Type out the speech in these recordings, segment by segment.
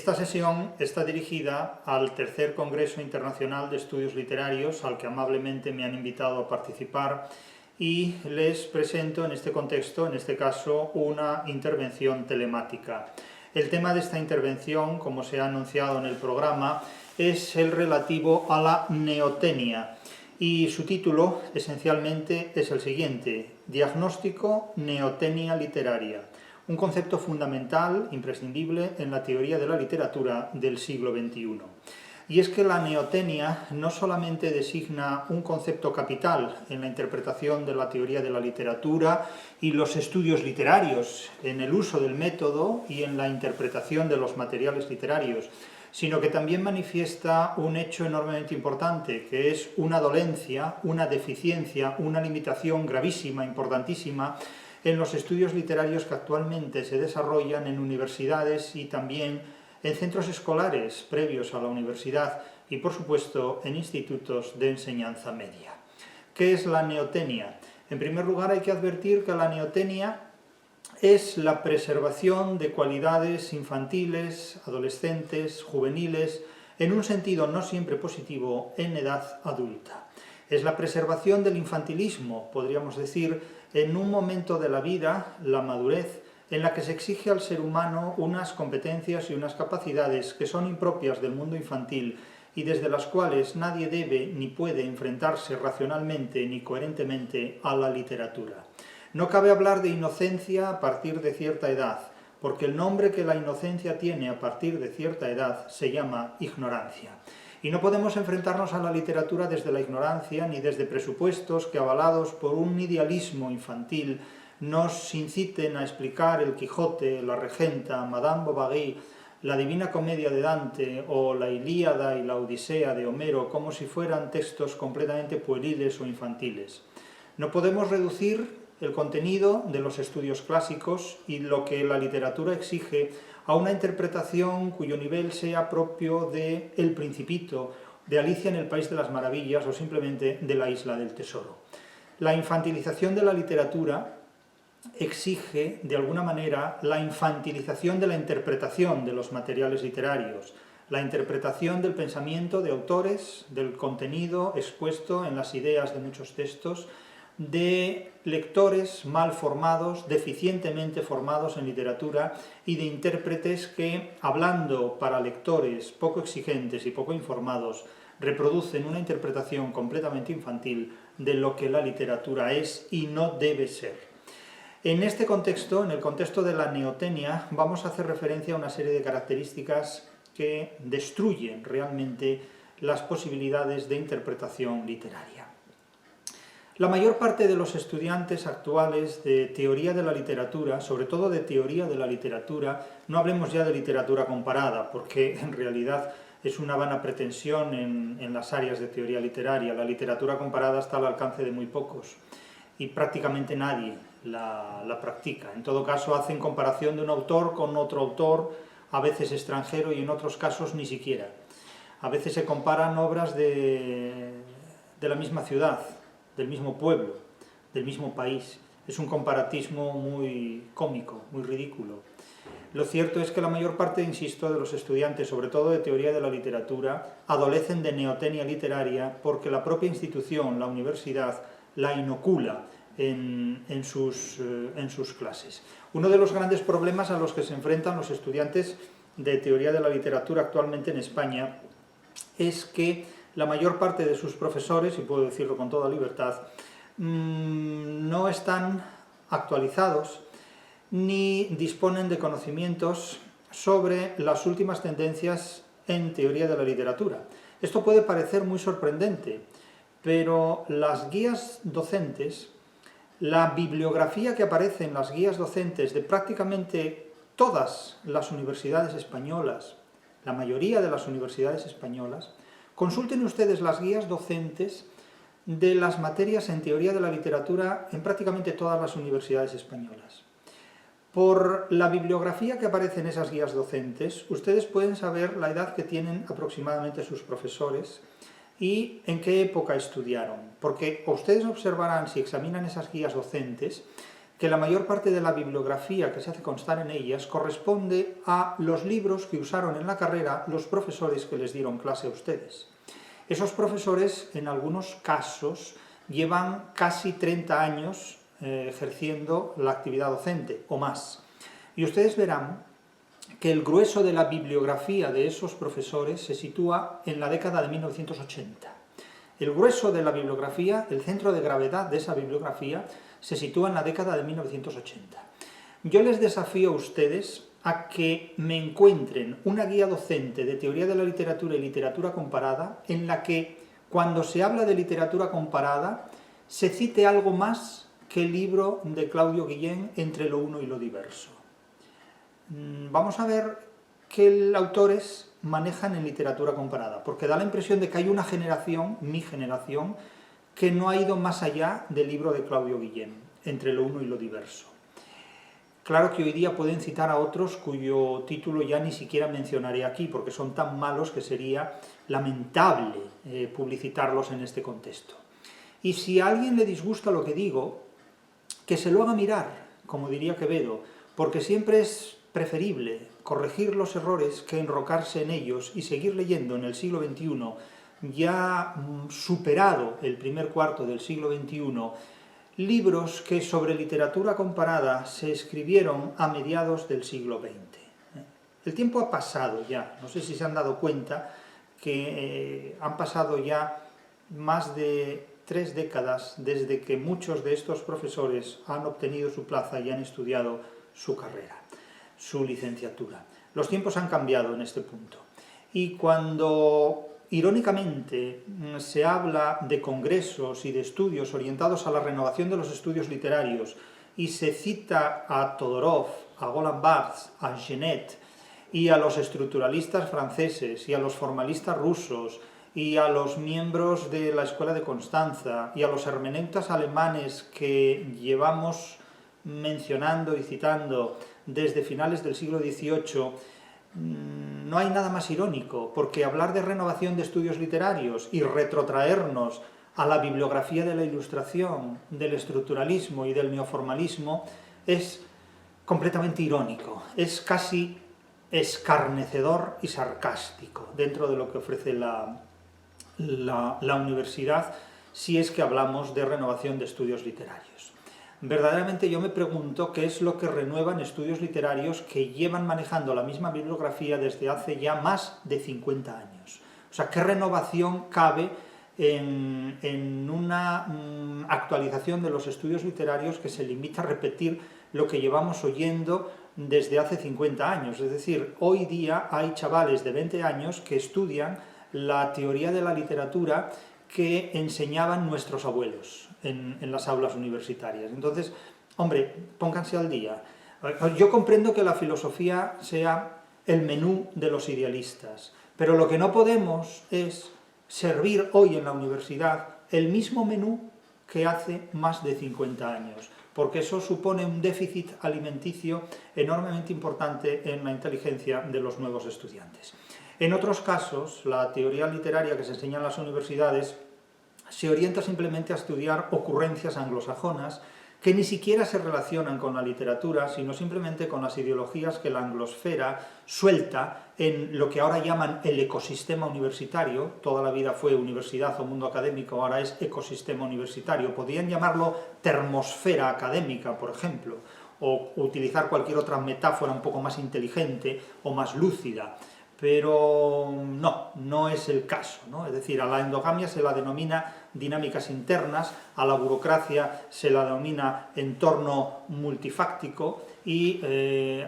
Esta sesión está dirigida al tercer Congreso Internacional de Estudios Literarios, al que amablemente me han invitado a participar, y les presento en este contexto, en este caso, una intervención telemática. El tema de esta intervención, como se ha anunciado en el programa, es el relativo a la neotenia, y su título, esencialmente, es el siguiente: Diagnóstico neotenia literaria. Un concepto fundamental, imprescindible, en la teoría de la literatura del siglo XXI. Y es que la neotenia no solamente designa un concepto capital en la interpretación de la teoría de la literatura y los estudios literarios, en el uso del método y en la interpretación de los materiales literarios, sino que también manifiesta un hecho enormemente importante, que es una dolencia, una deficiencia, una limitación gravísima, importantísima, en los estudios literarios que actualmente se desarrollan en universidades y también en centros escolares previos a la universidad y, por supuesto, en institutos de enseñanza media. ¿Qué es la neotenia? En primer lugar, hay que advertir que la neotenia es la preservación de cualidades infantiles, adolescentes, juveniles, en un sentido no siempre positivo, en edad adulta. Es la preservación del infantilismo, podríamos decir, en un momento de la vida, la madurez, en la que se exige al ser humano unas competencias y unas capacidades que son impropias del mundo infantil y desde las cuales nadie debe ni puede enfrentarse racionalmente ni coherentemente a la literatura. No cabe hablar de inocencia a partir de cierta edad, porque el nombre que la inocencia tiene a partir de cierta edad se llama ignorancia. Y no podemos enfrentarnos a la literatura desde la ignorancia ni desde presupuestos que, avalados por un idealismo infantil, nos inciten a explicar el Quijote, la Regenta, Madame Bovary, la Divina Comedia de Dante o la Ilíada y la Odisea de Homero como si fueran textos completamente pueriles o infantiles. No podemos reducir el contenido de los estudios clásicos y lo que la literatura exige a una interpretación cuyo nivel sea propio de El Principito, de Alicia en el País de las Maravillas o simplemente de La Isla del Tesoro. La infantilización de la literatura exige, de alguna manera, la infantilización de la interpretación de los materiales literarios, la interpretación del pensamiento de autores, del contenido expuesto en las ideas de muchos textos, de lectores mal formados, deficientemente formados en literatura y de intérpretes que, hablando para lectores poco exigentes y poco informados, reproducen una interpretación completamente infantil de lo que la literatura es y no debe ser. En este contexto, en el contexto de la neotenia, vamos a hacer referencia a una serie de características que destruyen realmente las posibilidades de interpretación literaria. La mayor parte de los estudiantes actuales de teoría de la literatura, sobre todo de teoría de la literatura, no hablemos ya de literatura comparada, porque en realidad es una vana pretensión en las áreas de teoría literaria. La literatura comparada está al alcance de muy pocos y prácticamente nadie la practica. En todo caso, hacen comparación de un autor con otro autor, a veces extranjero y en otros casos ni siquiera. A veces se comparan obras de la misma ciudad, del mismo pueblo, del mismo país. Es un comparatismo muy cómico, muy ridículo. Lo cierto es que la mayor parte, insisto, de los estudiantes, sobre todo de teoría de la literatura, adolecen de neotenia literaria porque la propia institución, la universidad, la inocula en sus clases. Uno de los grandes problemas a los que se enfrentan los estudiantes de teoría de la literatura actualmente en España es que la mayor parte de sus profesores, y puedo decirlo con toda libertad, no están actualizados ni disponen de conocimientos sobre las últimas tendencias en teoría de la literatura. Esto puede parecer muy sorprendente, pero las guías docentes, la bibliografía que aparece en las guías docentes de prácticamente todas las universidades españolas, la mayoría de las universidades españolas, consulten ustedes las guías docentes de las materias en teoría de la literatura en prácticamente todas las universidades españolas. Por la bibliografía que aparece en esas guías docentes, ustedes pueden saber la edad que tienen aproximadamente sus profesores y en qué época estudiaron, porque ustedes observarán, si examinan esas guías docentes, que la mayor parte de la bibliografía que se hace constar en ellas corresponde a los libros que usaron en la carrera los profesores que les dieron clase a ustedes. Esos profesores, en algunos casos, llevan casi 30 años ejerciendo la actividad docente, o más. Y ustedes verán que el grueso de la bibliografía de esos profesores se sitúa en la década de 1980. El grueso de la bibliografía, el centro de gravedad de esa bibliografía, se sitúa en la década de 1980. Yo les desafío a ustedes a que me encuentren una guía docente de teoría de la literatura y literatura comparada, en la que, cuando se habla de literatura comparada, se cite algo más que el libro de Claudio Guillén, Entre lo uno y lo diverso. Vamos a ver qué autores manejan en literatura comparada, porque da la impresión de que hay una generación, mi generación, que no ha ido más allá del libro de Claudio Guillén, Entre lo uno y lo diverso. Claro que hoy día pueden citar a otros cuyo título ya ni siquiera mencionaré aquí, porque son tan malos que sería lamentable publicitarlos en este contexto. Y si a alguien le disgusta lo que digo, que se lo haga mirar, como diría Quevedo, porque siempre es preferible corregir los errores que enrocarse en ellos y seguir leyendo en el siglo XXI, ya superado el primer cuarto del siglo XXI, libros que sobre literatura comparada se escribieron a mediados del siglo XX. El tiempo ha pasado ya, no sé si se han dado cuenta que han pasado ya más de 3 décadas desde que muchos de estos profesores han obtenido su plaza y han estudiado su carrera, su licenciatura. Los tiempos han cambiado en este punto. Y cuando, irónicamente, se habla de congresos y de estudios orientados a la renovación de los estudios literarios y se cita a Todorov, a Roland Barthes, a Genet y a los estructuralistas franceses y a los formalistas rusos y a los miembros de la Escuela de Constanza y a los hermeneutas alemanes que llevamos mencionando y citando desde finales del siglo XVIII, no hay nada más irónico, porque hablar de renovación de estudios literarios y retrotraernos a la bibliografía de la Ilustración, del estructuralismo y del neoformalismo es completamente irónico, es casi escarnecedor y sarcástico dentro de lo que ofrece la universidad, si es que hablamos de renovación de estudios literarios. Verdaderamente yo me pregunto qué es lo que renuevan estudios literarios que llevan manejando la misma bibliografía desde hace ya más de 50 años. O sea, ¿qué renovación cabe en una actualización de los estudios literarios que se limita a repetir lo que llevamos oyendo desde hace 50 años? Es decir, hoy día hay chavales de 20 años que estudian la teoría de la literatura que enseñaban nuestros abuelos en las aulas universitarias. Entonces, hombre, pónganse al día. Yo comprendo que la filosofía sea el menú de los idealistas, pero lo que no podemos es servir hoy en la universidad el mismo menú que hace más de 50 años, porque eso supone un déficit alimenticio enormemente importante en la inteligencia de los nuevos estudiantes. En otros casos, la teoría literaria que se enseña en las universidades se orienta simplemente a estudiar ocurrencias anglosajonas que ni siquiera se relacionan con la literatura, sino simplemente con las ideologías que la anglosfera suelta en lo que ahora llaman el ecosistema universitario. Toda la vida fue universidad o mundo académico, ahora es ecosistema universitario. Podrían llamarlo termosfera académica, por ejemplo, o utilizar cualquier otra metáfora un poco más inteligente o más lúcida. Pero no es el caso, ¿no? Es decir, a la endogamia se la denomina dinámicas internas, a la burocracia se la denomina entorno multifáctico y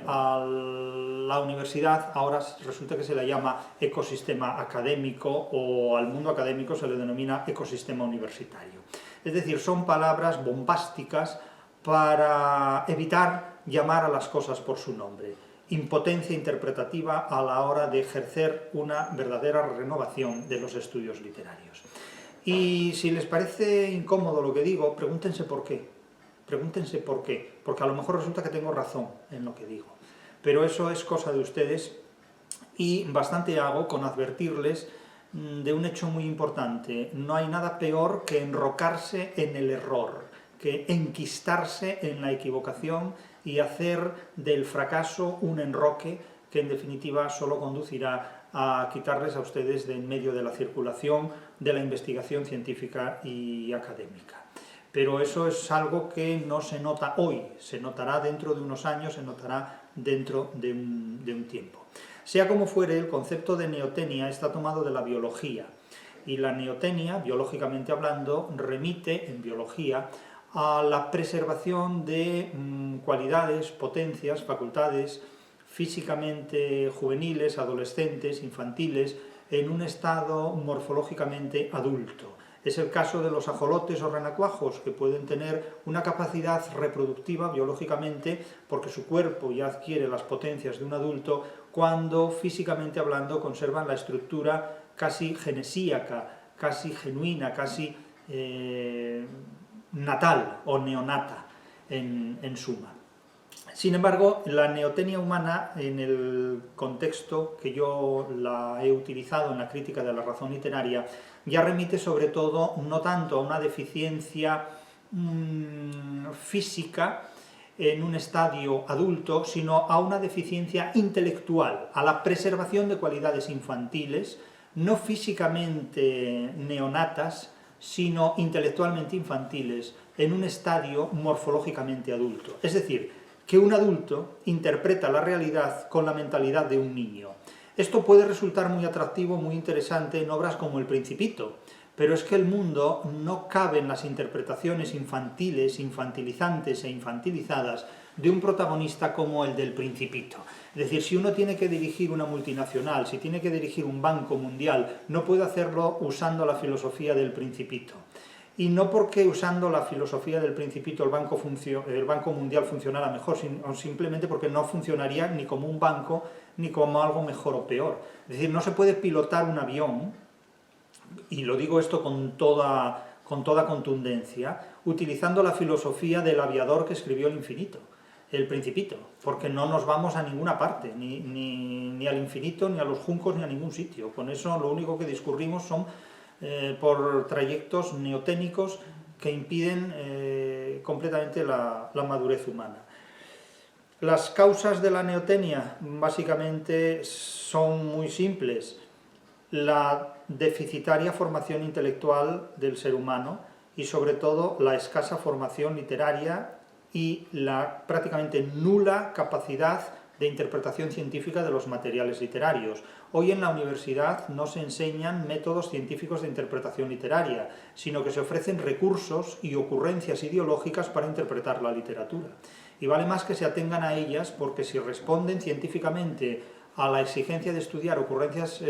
a la universidad ahora resulta que se la llama ecosistema académico, o al mundo académico se le denomina ecosistema universitario. Es decir, son palabras bombásticas para evitar llamar a las cosas por su nombre. Impotencia interpretativa a la hora de ejercer una verdadera renovación de los estudios literarios. Y si les parece incómodo lo que digo, pregúntense por qué. Pregúntense por qué, porque a lo mejor resulta que tengo razón en lo que digo. Pero eso es cosa de ustedes, y bastante hago con advertirles de un hecho muy importante. No hay nada peor que enrocarse en el error, que enquistarse en la equivocación y hacer del fracaso un enroque que en definitiva solo conducirá a quitarles a ustedes de en medio de la circulación de la investigación científica y académica. Pero eso es algo que no se nota hoy, se notará dentro de unos años, se notará dentro de un tiempo. Sea como fuere, el concepto de neotenia está tomado de la biología, y la neotenia, biológicamente hablando, remite en biología a la preservación de cualidades, potencias, facultades físicamente juveniles, adolescentes, infantiles, en un estado morfológicamente adulto. Es el caso de los ajolotes o renacuajos, que pueden tener una capacidad reproductiva biológicamente porque su cuerpo ya adquiere las potencias de un adulto, cuando físicamente hablando conservan la estructura casi genesíaca, casi genuina, casi natal o neonata en suma. Sin embargo, la neotenia humana, en el contexto que yo la he utilizado en la crítica de la razón literaria, ya remite sobre todo no tanto a una deficiencia física en un estadio adulto, sino a una deficiencia intelectual, a la preservación de cualidades infantiles, no físicamente neonatas, sino intelectualmente infantiles, en un estadio morfológicamente adulto. Es decir, que un adulto interpreta la realidad con la mentalidad de un niño. Esto puede resultar muy atractivo, muy interesante en obras como El Principito, pero es que el mundo no cabe en las interpretaciones infantiles, infantilizantes e infantilizadas de un protagonista como el del Principito. Es decir, si uno tiene que dirigir una multinacional, si tiene que dirigir un banco mundial, no puede hacerlo usando la filosofía del Principito. Y no porque usando la filosofía del Principito el Banco Mundial funcionara mejor, sino simplemente porque no funcionaría ni como un banco ni como algo mejor o peor. Es decir, no se puede pilotar un avión, y lo digo esto con toda contundencia, utilizando la filosofía del aviador que escribió El Infinito, El Principito, porque no nos vamos a ninguna parte, ni al infinito, ni a los juncos, ni a ningún sitio. Con eso lo único que discurrimos son por trayectos neoténicos que impiden completamente la madurez humana. Las causas de la neotenia básicamente son muy simples. La deficitaria formación intelectual del ser humano y sobre todo la escasa formación literaria y la prácticamente nula capacidad de interpretación científica de los materiales literarios. Hoy en la universidad no se enseñan métodos científicos de interpretación literaria, sino que se ofrecen recursos y ocurrencias ideológicas para interpretar la literatura. Y vale más que se atengan a ellas, porque si responden científicamente a la exigencia de estudiar ocurrencias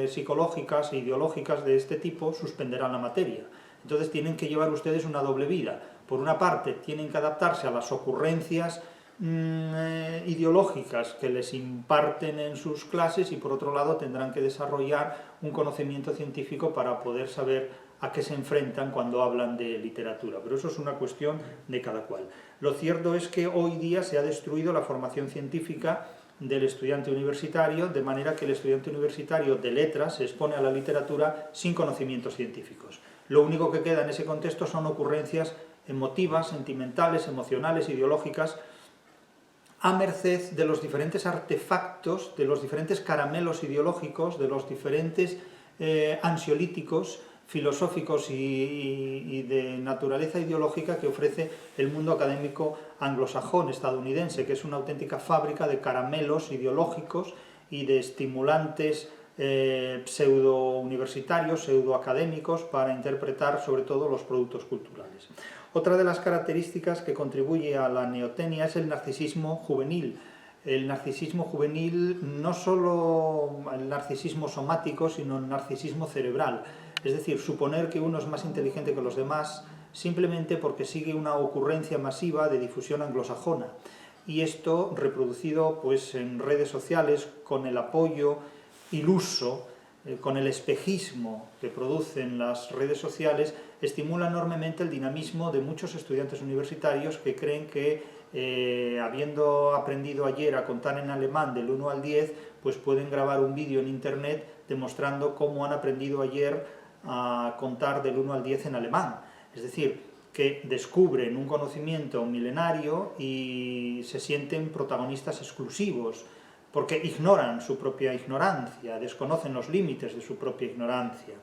psicológicas e ideológicas de este tipo, suspenderán la materia. Entonces tienen que llevar ustedes una doble vida. Por una parte, tienen que adaptarse a las ocurrencias ideológicas que les imparten en sus clases, y por otro lado tendrán que desarrollar un conocimiento científico para poder saber a qué se enfrentan cuando hablan de literatura. Pero eso es una cuestión de cada cual. Lo cierto es que hoy día se ha destruido la formación científica del estudiante universitario, de manera que el estudiante universitario de letras se expone a la literatura sin conocimientos científicos. Lo único que queda en ese contexto son ocurrencias emotivas, sentimentales, emocionales, ideológicas, a merced de los diferentes artefactos, de los diferentes caramelos ideológicos, de los diferentes ansiolíticos filosóficos y de naturaleza ideológica que ofrece el mundo académico anglosajón estadounidense, que es una auténtica fábrica de caramelos ideológicos y de estimulantes pseudo-universitarios, pseudo-académicos, para interpretar sobre todo los productos culturales. Otra de las características que contribuye a la neotenia es el narcisismo juvenil. El narcisismo juvenil, no solo el narcisismo somático, sino el narcisismo cerebral. Es decir, suponer que uno es más inteligente que los demás simplemente porque sigue una ocurrencia masiva de difusión anglosajona. Y esto, reproducido pues, en redes sociales, con el apoyo iluso, con el espejismo que producen las redes sociales, estimula enormemente el dinamismo de muchos estudiantes universitarios que creen que, habiendo aprendido ayer a contar en alemán del 1 al 10, pues pueden grabar un vídeo en internet demostrando cómo han aprendido ayer a contar del 1 al 10 en alemán. Es decir, que descubren un conocimiento milenario y se sienten protagonistas exclusivos, porque ignoran su propia ignorancia, desconocen los límites de su propia ignorancia,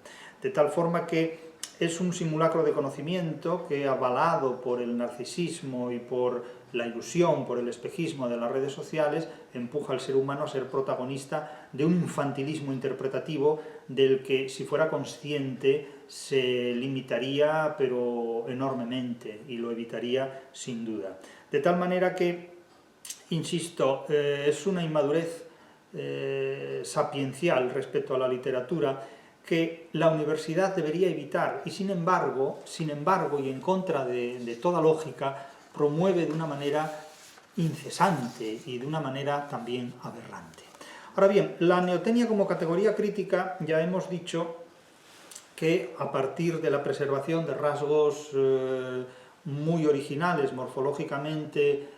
de tal forma que es un simulacro de conocimiento que, avalado por el narcisismo y por la ilusión, por el espejismo de las redes sociales, empuja al ser humano a ser protagonista de un infantilismo interpretativo del que, si fuera consciente, se limitaría, pero enormemente, y lo evitaría sin duda. De tal manera que, insisto, es una inmadurez sapiencial respecto a la literatura que la universidad debería evitar, y sin embargo y en contra de toda lógica, promueve de una manera incesante y de una manera también aberrante. Ahora bien, la neotenia como categoría crítica, ya hemos dicho que a partir de la preservación de rasgos muy originales, morfológicamente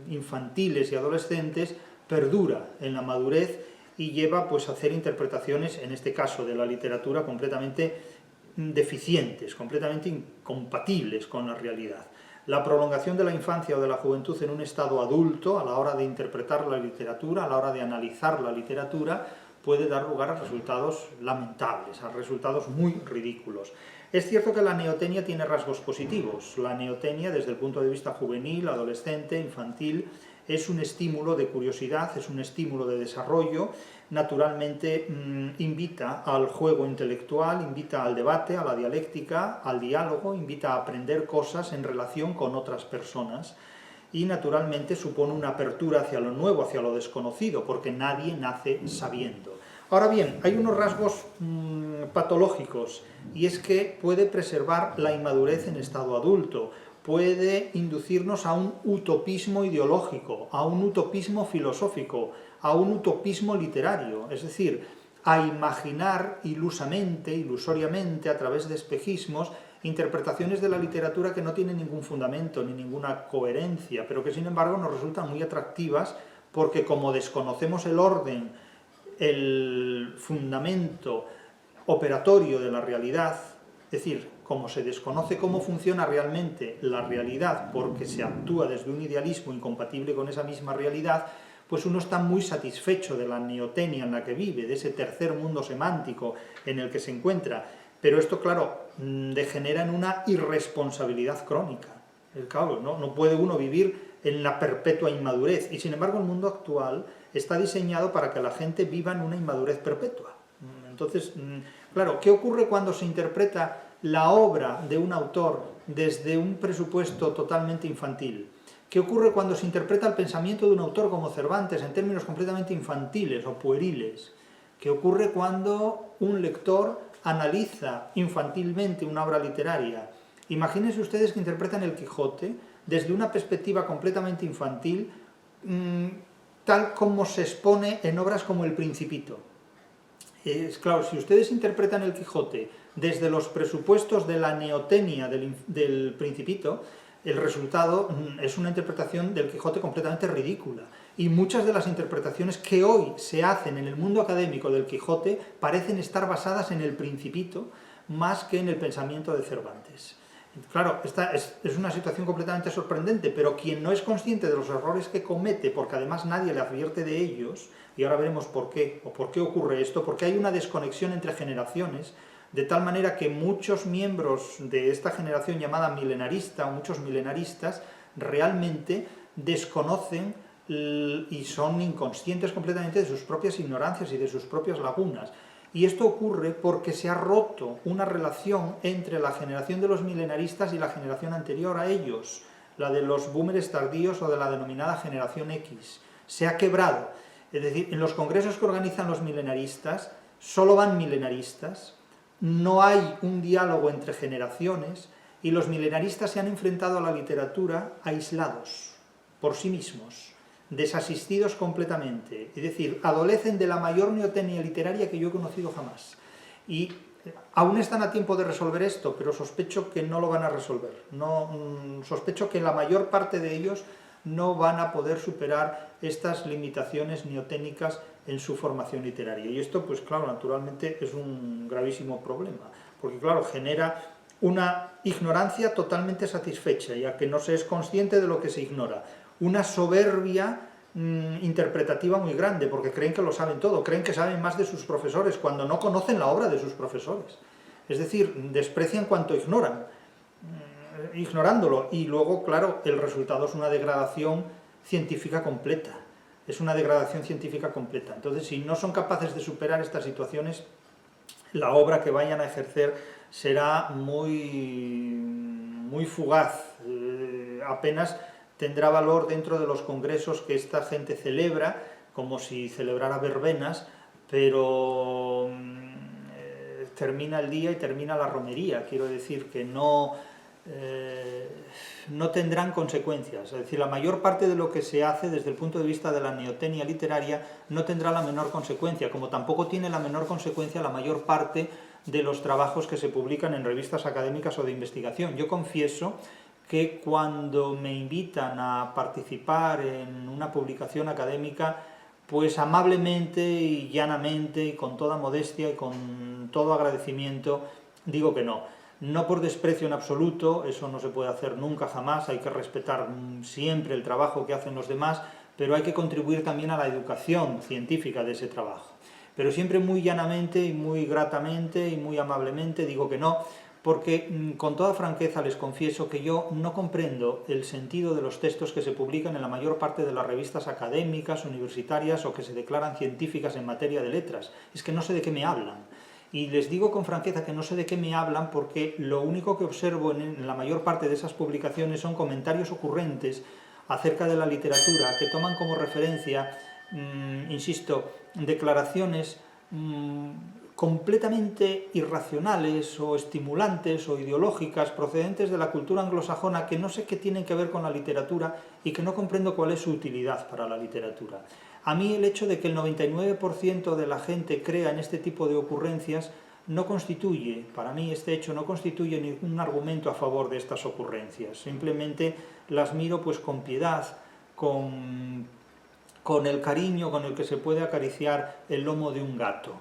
infantiles y adolescentes, perdura en la madurez y lleva pues, a hacer interpretaciones, en este caso de la literatura, completamente deficientes, completamente incompatibles con la realidad. La prolongación de la infancia o de la juventud en un estado adulto, a la hora de interpretar la literatura, a la hora de analizar la literatura, puede dar lugar a resultados lamentables, a resultados muy ridículos. Es cierto que la neotenia tiene rasgos positivos. La neotenia, desde el punto de vista juvenil, adolescente, infantil, es un estímulo de curiosidad, es un estímulo de desarrollo, naturalmente invita al juego intelectual, invita al debate, a la dialéctica, al diálogo, invita a aprender cosas en relación con otras personas y naturalmente supone una apertura hacia lo nuevo, hacia lo desconocido, porque nadie nace sabiendo. Ahora bien, hay unos rasgos patológicos, y es que puede preservar la inmadurez en estado adulto, puede inducirnos a un utopismo ideológico, a un utopismo filosófico, a un utopismo literario, es decir, a imaginar ilusoriamente, a través de espejismos, interpretaciones de la literatura que no tienen ningún fundamento ni ninguna coherencia, pero que sin embargo nos resultan muy atractivas porque como desconocemos el orden, el fundamento operatorio de la realidad, es decir, como se desconoce cómo funciona realmente la realidad porque se actúa desde un idealismo incompatible con esa misma realidad, pues uno está muy satisfecho de la neotenia en la que vive, de ese tercer mundo semántico en el que se encuentra. Pero esto, claro, degenera en una irresponsabilidad crónica. Claro, no puede uno vivir en la perpetua inmadurez. Y sin embargo el mundo actual está diseñado para que la gente viva en una inmadurez perpetua. Entonces, claro, ¿qué ocurre cuando se interpreta la obra de un autor desde un presupuesto totalmente infantil? ¿Qué ocurre cuando se interpreta el pensamiento de un autor como Cervantes en términos completamente infantiles o pueriles? ¿Qué ocurre cuando un lector analiza infantilmente una obra literaria? Imagínense ustedes que interpretan el Quijote desde una perspectiva completamente infantil, tal como se expone en obras como El Principito. Claro, si ustedes interpretan el Quijote desde los presupuestos de la neotenia del Principito, el resultado es una interpretación del Quijote completamente ridícula. Y muchas de las interpretaciones que hoy se hacen en el mundo académico del Quijote parecen estar basadas en el Principito más que en el pensamiento de Cervantes. Claro, esta es una situación completamente sorprendente, pero quien no es consciente de los errores que comete, porque además nadie le advierte de ellos, y ahora veremos por qué, o por qué ocurre esto, porque hay una desconexión entre generaciones, de tal manera que muchos miembros de esta generación llamada milenarista, o muchos milenaristas, realmente desconocen y son inconscientes completamente de sus propias ignorancias y de sus propias lagunas. Y esto ocurre porque se ha roto una relación entre la generación de los milenaristas y la generación anterior a ellos, la de los boomers tardíos o de la denominada generación X. Se ha quebrado. Es decir, en los congresos que organizan los milenaristas, solo van milenaristas, no hay un diálogo entre generaciones y los milenaristas se han enfrentado a la literatura aislados, por sí mismos, desasistidos completamente, es decir, adolecen de la mayor neotenia literaria que yo he conocido jamás. Y aún están a tiempo de resolver esto, pero sospecho que no lo van a resolver. Sospecho que la mayor parte de ellos no van a poder superar estas limitaciones neoténicas en su formación literaria. Y esto, pues claro, naturalmente es un gravísimo problema, porque claro, genera una ignorancia totalmente satisfecha, ya que no se es consciente de lo que se ignora, una soberbia interpretativa muy grande, porque creen que lo saben todo, creen que saben más de sus profesores, cuando no conocen la obra de sus profesores. Es decir, desprecian cuanto ignoran, ignorándolo, y luego, claro, el resultado es una degradación científica completa. Es una degradación científica completa. Entonces, si no son capaces de superar estas situaciones, la obra que vayan a ejercer será muy fugaz, apenas tendrá valor dentro de los congresos que esta gente celebra, como si celebrara verbenas, pero termina el día y termina la romería. Quiero decir que no tendrán consecuencias. Es decir, la mayor parte de lo que se hace desde el punto de vista de la neotenia literaria no tendrá la menor consecuencia, como tampoco tiene la menor consecuencia la mayor parte de los trabajos que se publican en revistas académicas o de investigación. Yo confieso que cuando me invitan a participar en una publicación académica, pues amablemente y llanamente y con toda modestia y con todo agradecimiento digo que no. No por desprecio en absoluto, eso no se puede hacer nunca, jamás, hay que respetar siempre el trabajo que hacen los demás, pero hay que contribuir también a la educación científica de ese trabajo. Pero siempre muy llanamente y muy gratamente y muy amablemente digo que no, porque con toda franqueza les confieso que yo no comprendo el sentido de los textos que se publican en la mayor parte de las revistas académicas, universitarias o que se declaran científicas en materia de letras. Es que no sé de qué me hablan. Y les digo con franqueza que no sé de qué me hablan porque lo único que observo en la mayor parte de esas publicaciones son comentarios ocurrentes acerca de la literatura que toman como referencia, insisto, declaraciones completamente irracionales o estimulantes o ideológicas procedentes de la cultura anglosajona que no sé qué tienen que ver con la literatura y que no comprendo cuál es su utilidad para la literatura. A mí el hecho de que el 99% de la gente crea en este tipo de ocurrencias no constituye, para mí este hecho no constituye ningún argumento a favor de estas ocurrencias. Simplemente las miro pues con piedad, con el cariño con el que se puede acariciar el lomo de un gato.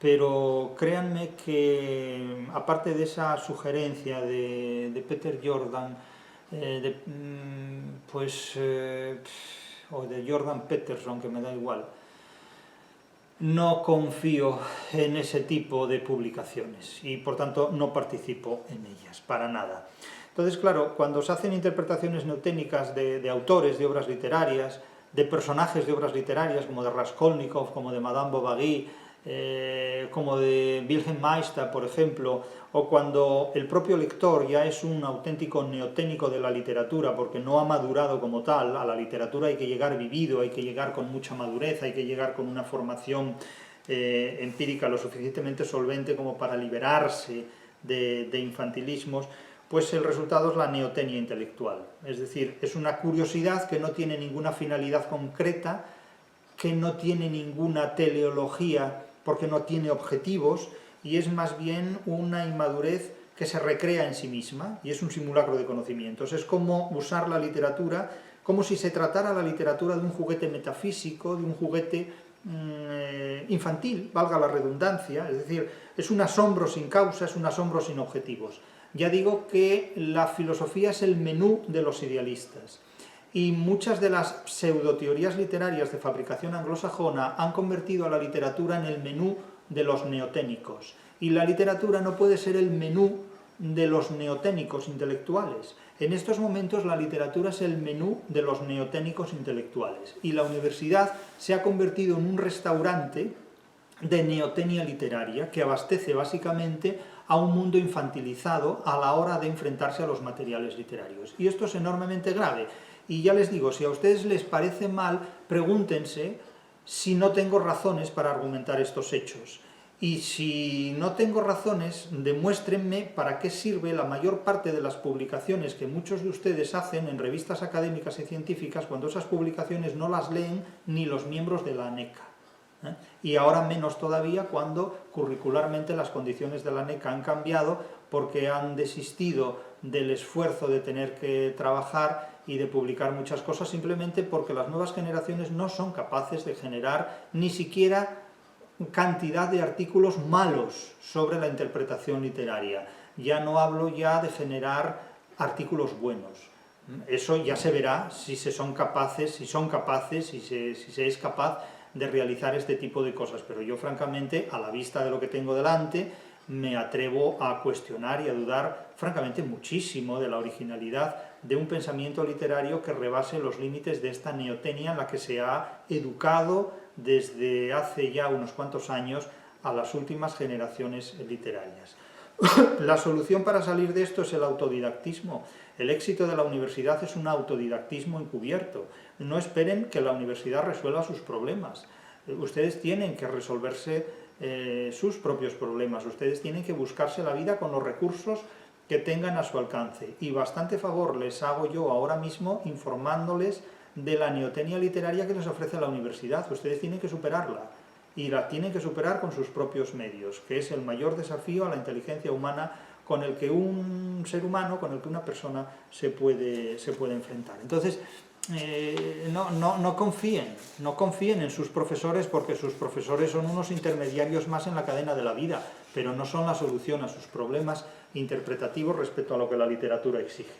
Pero créanme que, aparte de esa sugerencia de Peter Jordan, o de Jordan Peterson, que me da igual, no confío en ese tipo de publicaciones y por tanto no participo en ellas, para nada. Entonces, claro, cuando se hacen interpretaciones neoténicas de autores de obras literarias, de personajes de obras literarias, como de Raskolnikov, como de Madame Bovary, como de Wilhelm Meister, por ejemplo, o cuando el propio lector ya es un auténtico neoténico de la literatura porque no ha madurado como tal. A la literatura hay que llegar vivido, hay que llegar con mucha madurez, hay que llegar con una formación empírica lo suficientemente solvente como para liberarse de infantilismos, pues el resultado es la neotenia intelectual. Es decir, es una curiosidad que no tiene ninguna finalidad concreta, que no tiene ninguna teleología porque no tiene objetivos, y es más bien una inmadurez que se recrea en sí misma, y es un simulacro de conocimientos. Es como usar la literatura, como si se tratara la literatura de un juguete metafísico, de un juguete infantil, valga la redundancia, es decir, es un asombro sin causa, es un asombro sin objetivos. Ya digo que la filosofía es el menú de los idealistas. Y muchas de las pseudoteorías literarias de fabricación anglosajona han convertido a la literatura en el menú de los neoténicos. Y la literatura no puede ser el menú de los neoténicos intelectuales. En estos momentos la literatura es el menú de los neoténicos intelectuales. Y la universidad se ha convertido en un restaurante de neotenia literaria que abastece básicamente a un mundo infantilizado a la hora de enfrentarse a los materiales literarios. Y esto es enormemente grave. Y ya les digo, si a ustedes les parece mal, pregúntense si no tengo razones para argumentar estos hechos. Y si no tengo razones, demuéstrenme para qué sirve la mayor parte de las publicaciones que muchos de ustedes hacen en revistas académicas y científicas cuando esas publicaciones no las leen ni los miembros de la ANECA. Y ahora menos todavía cuando curricularmente las condiciones de la ANECA han cambiado porque han desistido del esfuerzo de tener que trabajar y de publicar muchas cosas simplemente porque las nuevas generaciones no son capaces de generar ni siquiera cantidad de artículos malos sobre la interpretación literaria. ya no hablo ya de generar artículos buenos. Eso ya se verá si son capaces, si se es capaz de realizar este tipo de cosas, pero yo francamente, a la vista de lo que tengo delante, me atrevo a cuestionar y a dudar francamente muchísimo de la originalidad de un pensamiento literario que rebase los límites de esta neotenia en la que se ha educado desde hace ya unos cuantos años a las últimas generaciones literarias. La solución para salir de esto es el autodidactismo. El éxito de la universidad es un autodidactismo encubierto. No esperen que la universidad resuelva sus problemas. Ustedes tienen que resolverse sus propios problemas. Ustedes tienen que buscarse la vida con los recursos que tengan a su alcance. Y bastante favor les hago yo ahora mismo informándoles de la neotenia literaria que les ofrece la universidad. Ustedes tienen que superarla. Y la tienen que superar con sus propios medios, que es el mayor desafío a la inteligencia humana con el que un ser humano, con el que una persona se puede enfrentar. Entonces, no confíen en sus profesores, porque sus profesores son unos intermediarios más en la cadena de la vida, pero no son la solución a sus problemas interpretativos respecto a lo que la literatura exige.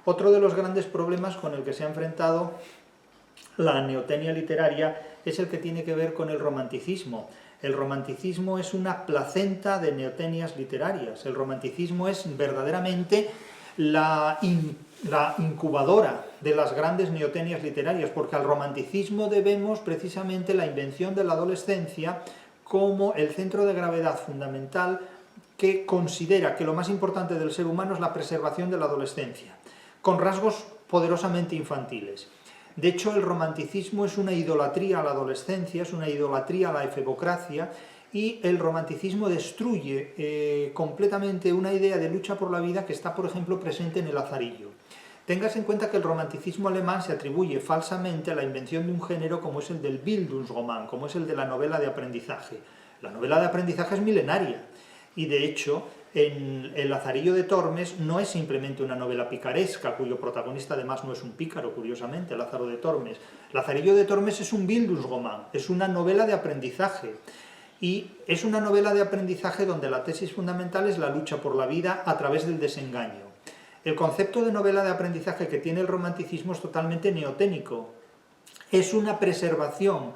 Otro de los grandes problemas con el que se ha enfrentado la neotenia literaria es el que tiene que ver con el romanticismo. El romanticismo es una placenta de neotenias literarias. El romanticismo es verdaderamente la incubadora de las grandes neotenias literarias, porque al romanticismo debemos precisamente la invención de la adolescencia como el centro de gravedad fundamental, que considera que lo más importante del ser humano es la preservación de la adolescencia, con rasgos poderosamente infantiles. De hecho, el romanticismo es una idolatría a la adolescencia, es una idolatría a la efebocracia, y el romanticismo destruye completamente una idea de lucha por la vida que está, por ejemplo, presente en el Lazarillo. Téngase en cuenta que el romanticismo alemán se atribuye falsamente a la invención de un género como es el del Bildungsroman, como es el de la novela de aprendizaje. La novela de aprendizaje es milenaria, y de hecho, en El Lazarillo de Tormes no es simplemente una novela picaresca, cuyo protagonista además no es un pícaro, curiosamente, Lázaro de Tormes. Lazarillo de Tormes es un Bildungsroman, es una novela de aprendizaje. Y es una novela de aprendizaje donde la tesis fundamental es la lucha por la vida a través del desengaño. El concepto de novela de aprendizaje que tiene el romanticismo es totalmente neoténico. Es una preservación,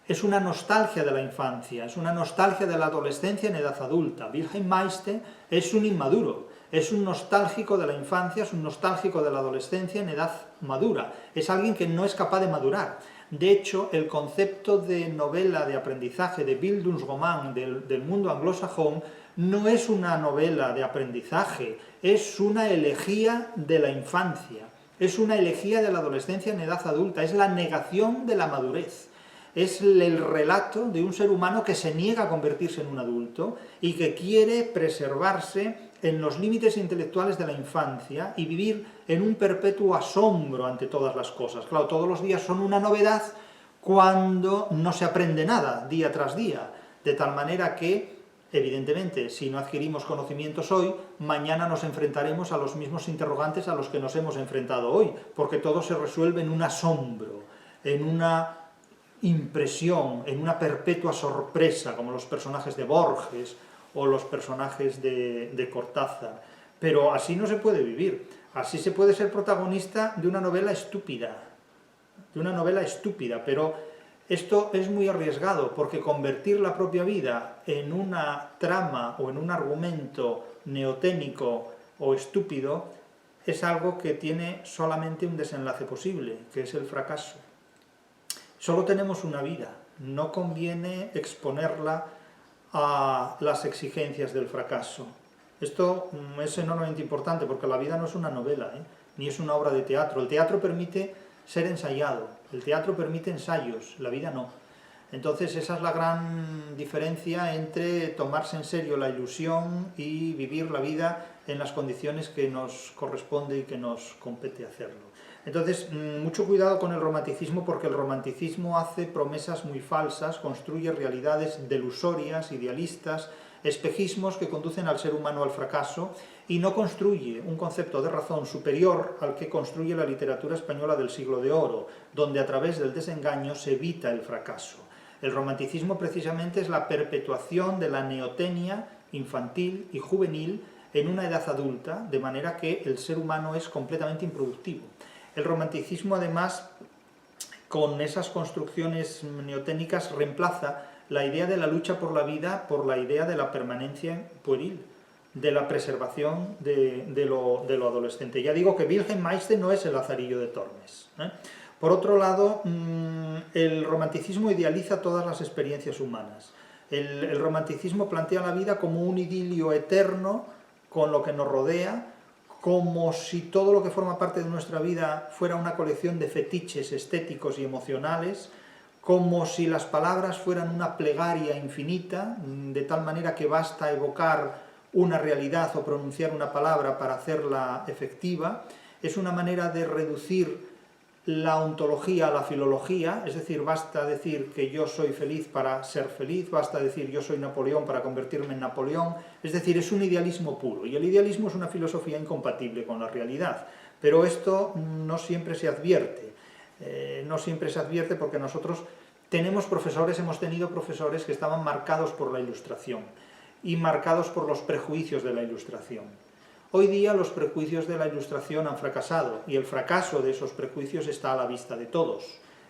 es una nostalgia de la infancia, es una nostalgia de la adolescencia en edad adulta. Wilhelm Meister es un inmaduro, es un nostálgico de la infancia, es un nostálgico de la adolescencia en edad madura, es alguien que no es capaz de madurar. De hecho, el concepto de novela de aprendizaje, de Bildungsroman, del mundo anglosajón, no es una novela de aprendizaje, es una elegía de la infancia, es una elegía de la adolescencia en edad adulta, es la negación de la madurez. Es el relato de un ser humano que se niega a convertirse en un adulto y que quiere preservarse en los límites intelectuales de la infancia y vivir en un perpetuo asombro ante todas las cosas. Claro, todos los días son una novedad cuando no se aprende nada día tras día, de tal manera que, evidentemente, si no adquirimos conocimientos hoy, mañana nos enfrentaremos a los mismos interrogantes a los que nos hemos enfrentado hoy, porque todo se resuelve en un asombro, en una impresión, en una perpetua sorpresa, como los personajes de Borges o los personajes de Cortázar. Pero así no se puede vivir, así se puede ser protagonista de una novela estúpida, pero esto es muy arriesgado, porque convertir la propia vida en una trama o en un argumento neoténico o estúpido es algo que tiene solamente un desenlace posible, que es el fracaso. Solo tenemos una vida, no conviene exponerla a las exigencias del fracaso. Esto es enormemente importante porque la vida no es una novela, ni es una obra de teatro. El teatro permite ser ensayado, el teatro permite ensayos, la vida no. Entonces esa es la gran diferencia entre tomarse en serio la ilusión y vivir la vida en las condiciones que nos corresponde y que nos compete hacerlo. Entonces, mucho cuidado con el romanticismo, porque el romanticismo hace promesas muy falsas, construye realidades delusorias, idealistas, espejismos que conducen al ser humano al fracaso, y no construye un concepto de razón superior al que construye la literatura española del siglo de oro, donde a través del desengaño se evita el fracaso. El romanticismo precisamente es la perpetuación de la neotenia infantil y juvenil en una edad adulta, de manera que el ser humano es completamente improductivo. El romanticismo, además, con esas construcciones neoténicas, reemplaza la idea de la lucha por la vida por la idea de la permanencia pueril, de la preservación de lo adolescente. Ya digo que Wilhelm Meister no es el Lazarillo de Tormes, ¿eh? Por otro lado, el romanticismo idealiza todas las experiencias humanas. El romanticismo plantea la vida como un idilio eterno con lo que nos rodea, como si todo lo que forma parte de nuestra vida fuera una colección de fetiches estéticos y emocionales, como si las palabras fueran una plegaria infinita, de tal manera que basta evocar una realidad o pronunciar una palabra para hacerla efectiva. Es una manera de reducir la ontología a la filología, es decir, basta decir que yo soy feliz para ser feliz, basta decir yo soy Napoleón para convertirme en Napoleón, es decir, es un idealismo puro, y el idealismo es una filosofía incompatible con la realidad, pero esto no siempre se advierte, porque nosotros hemos tenido profesores que estaban marcados por la Ilustración, y marcados por los prejuicios de la Ilustración. Hoy día los prejuicios de la Ilustración han fracasado, y el fracaso de esos prejuicios está a la vista de todos.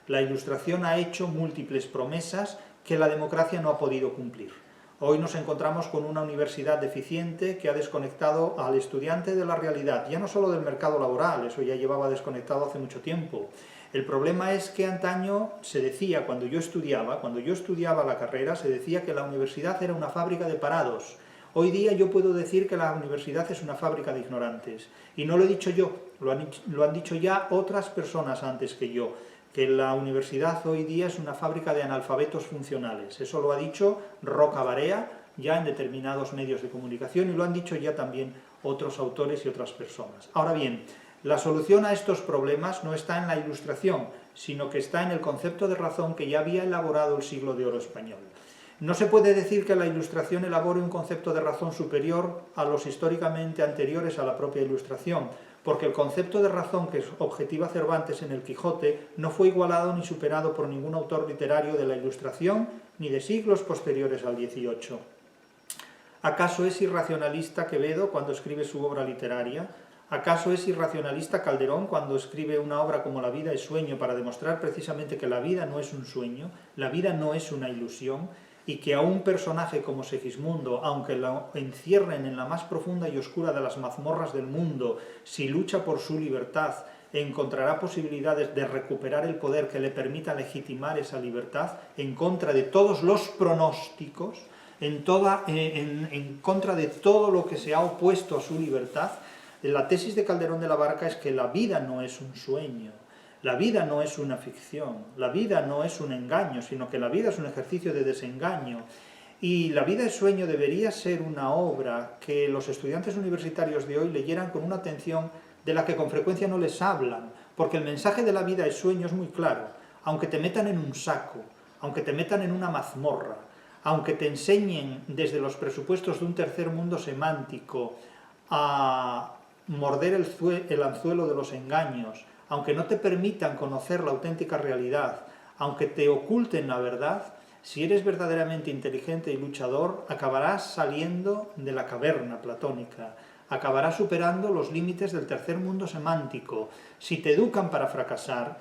La Ilustración ha hecho múltiples promesas que la democracia no ha podido cumplir. Hoy nos encontramos con una universidad deficiente que ha desconectado al estudiante de la realidad, ya no solo del mercado laboral, eso ya llevaba desconectado hace mucho tiempo. El problema es que antaño se decía, cuando yo estudiaba la carrera, se decía que la universidad era una fábrica de parados. Hoy día yo puedo decir que la universidad es una fábrica de ignorantes. Y no lo he dicho yo, lo han dicho ya otras personas antes que yo, que la universidad hoy día es una fábrica de analfabetos funcionales. Eso lo ha dicho Roca Barea ya en determinados medios de comunicación y lo han dicho ya también otros autores y otras personas. Ahora bien, la solución a estos problemas no está en la Ilustración, sino que está en el concepto de razón que ya había elaborado el siglo de oro español. No se puede decir que la Ilustración elabore un concepto de razón superior a los históricamente anteriores a la propia Ilustración, porque el concepto de razón que objetiva Cervantes en el Quijote no fue igualado ni superado por ningún autor literario de la Ilustración ni de siglos posteriores al XVIII. ¿Acaso es irracionalista Quevedo cuando escribe su obra literaria? ¿Acaso es irracionalista Calderón cuando escribe una obra como La vida es sueño para demostrar precisamente que la vida no es un sueño, la vida no es una ilusión, y que a un personaje como Segismundo, aunque lo encierren en la más profunda y oscura de las mazmorras del mundo, si lucha por su libertad, encontrará posibilidades de recuperar el poder que le permita legitimar esa libertad en contra de todos los pronósticos, en contra de todo lo que se ha opuesto a su libertad? La tesis de Calderón de la Barca es que la vida no es un sueño, la vida no es una ficción, la vida no es un engaño, sino que la vida es un ejercicio de desengaño. Y La vida es sueño debería ser una obra que los estudiantes universitarios de hoy leyeran con una atención de la que con frecuencia no les hablan, porque el mensaje de La vida es sueño es muy claro. Aunque te metan en un saco, aunque te metan en una mazmorra, aunque te enseñen desde los presupuestos de un tercer mundo semántico a morder el anzuelo de los engaños, aunque no te permitan conocer la auténtica realidad, aunque te oculten la verdad, si eres verdaderamente inteligente y luchador, acabarás saliendo de la caverna platónica, acabarás superando los límites del tercer mundo semántico. Si te educan para fracasar,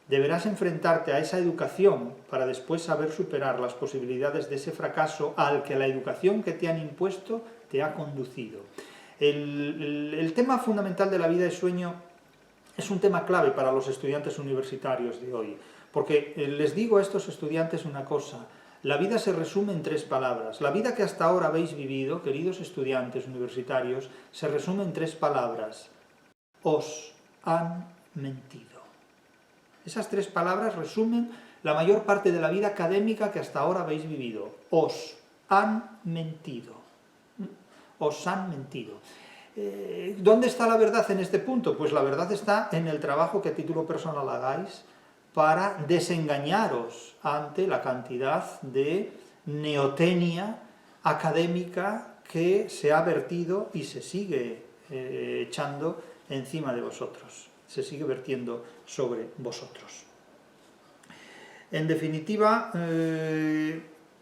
deberás enfrentarte a esa educación para después saber superar las posibilidades de ese fracaso al que la educación que te han impuesto te ha conducido. El tema fundamental de La vida es sueño es un tema clave para los estudiantes universitarios de hoy, porque les digo a estos estudiantes una cosa: la vida se resume en 3 palabras. La vida que hasta ahora habéis vivido, queridos estudiantes universitarios, se resume en 3 palabras. Os han mentido. Esas 3 palabras resumen la mayor parte de la vida académica que hasta ahora habéis vivido. Os han mentido. Os han mentido. ¿Dónde está la verdad en este punto? Pues la verdad está en el trabajo que a título personal hagáis para desengañaros ante la cantidad de neotenia académica que se ha vertido y se sigue echando encima de vosotros, se sigue vertiendo sobre vosotros. En definitiva,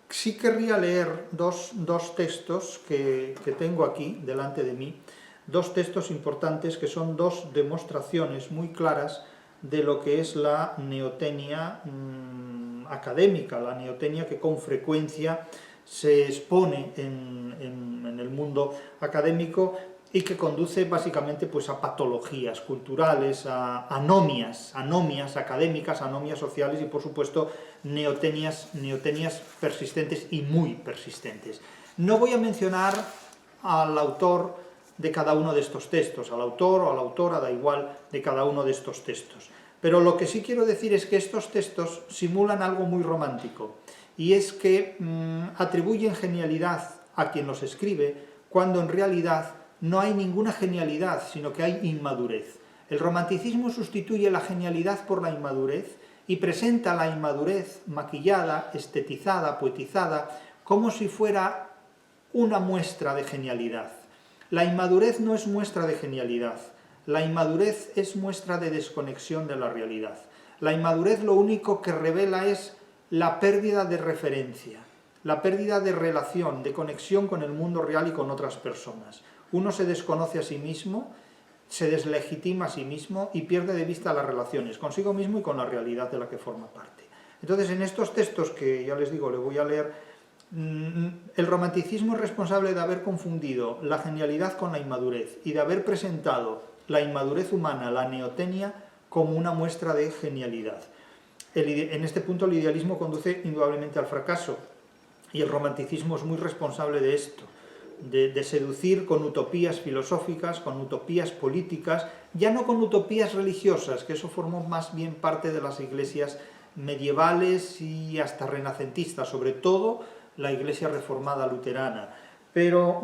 Sí querría leer dos textos que tengo aquí delante de mí, dos textos importantes que son dos demostraciones muy claras de lo que es la neotenia académica, la neotenia que con frecuencia se expone en el mundo académico y que conduce básicamente pues, a patologías culturales, a anomias académicas, anomias sociales y por supuesto neotenias persistentes y muy persistentes. No voy a mencionar al autor de cada uno de estos textos, al autor o a la autora, da igual, de cada uno de estos textos. Pero lo que sí quiero decir es que estos textos simulan algo muy romántico, y es que atribuyen genialidad a quien los escribe, cuando en realidad no hay ninguna genialidad, sino que hay inmadurez. El romanticismo sustituye la genialidad por la inmadurez y presenta la inmadurez maquillada, estetizada, poetizada, como si fuera una muestra de genialidad. La inmadurez no es muestra de genialidad, la inmadurez es muestra de desconexión de la realidad. La inmadurez lo único que revela es la pérdida de referencia, la pérdida de relación, de conexión con el mundo real y con otras personas. Uno se desconoce a sí mismo, se deslegitima a sí mismo y pierde de vista las relaciones consigo mismo y con la realidad de la que forma parte. Entonces, en estos textos que ya les digo, le voy a leer, el romanticismo es responsable de haber confundido la genialidad con la inmadurez y de haber presentado la inmadurez humana, la neotenia, como una muestra de genialidad. En este punto el idealismo conduce indudablemente al fracaso y el romanticismo es muy responsable de esto, de seducir con utopías filosóficas, con utopías políticas, ya no con utopías religiosas, que eso formó más bien parte de las iglesias medievales y hasta renacentistas, sobre todo la iglesia reformada luterana, pero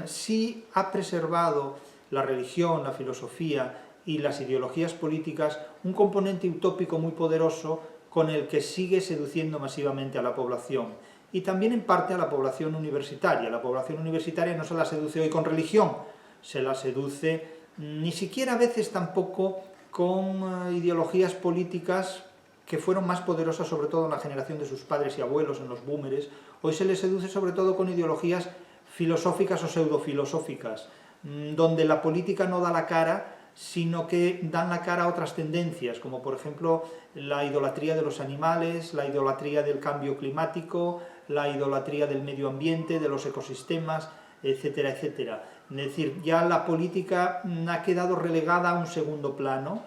sí ha preservado la religión, la filosofía y las ideologías políticas un componente utópico muy poderoso con el que sigue seduciendo masivamente a la población y también en parte a la población universitaria. La población universitaria no se la seduce hoy con religión, se la seduce ni siquiera a veces tampoco con ideologías políticas que fueron más poderosas sobre todo en la generación de sus padres y abuelos, en los boomers. Hoy se les seduce sobre todo con ideologías filosóficas o pseudofilosóficas, donde la política no da la cara, sino que dan la cara a otras tendencias, como por ejemplo la idolatría de los animales, la idolatría del cambio climático, la idolatría del medio ambiente, de los ecosistemas, etcétera, etcétera. Es decir, ya la política ha quedado relegada a un segundo plano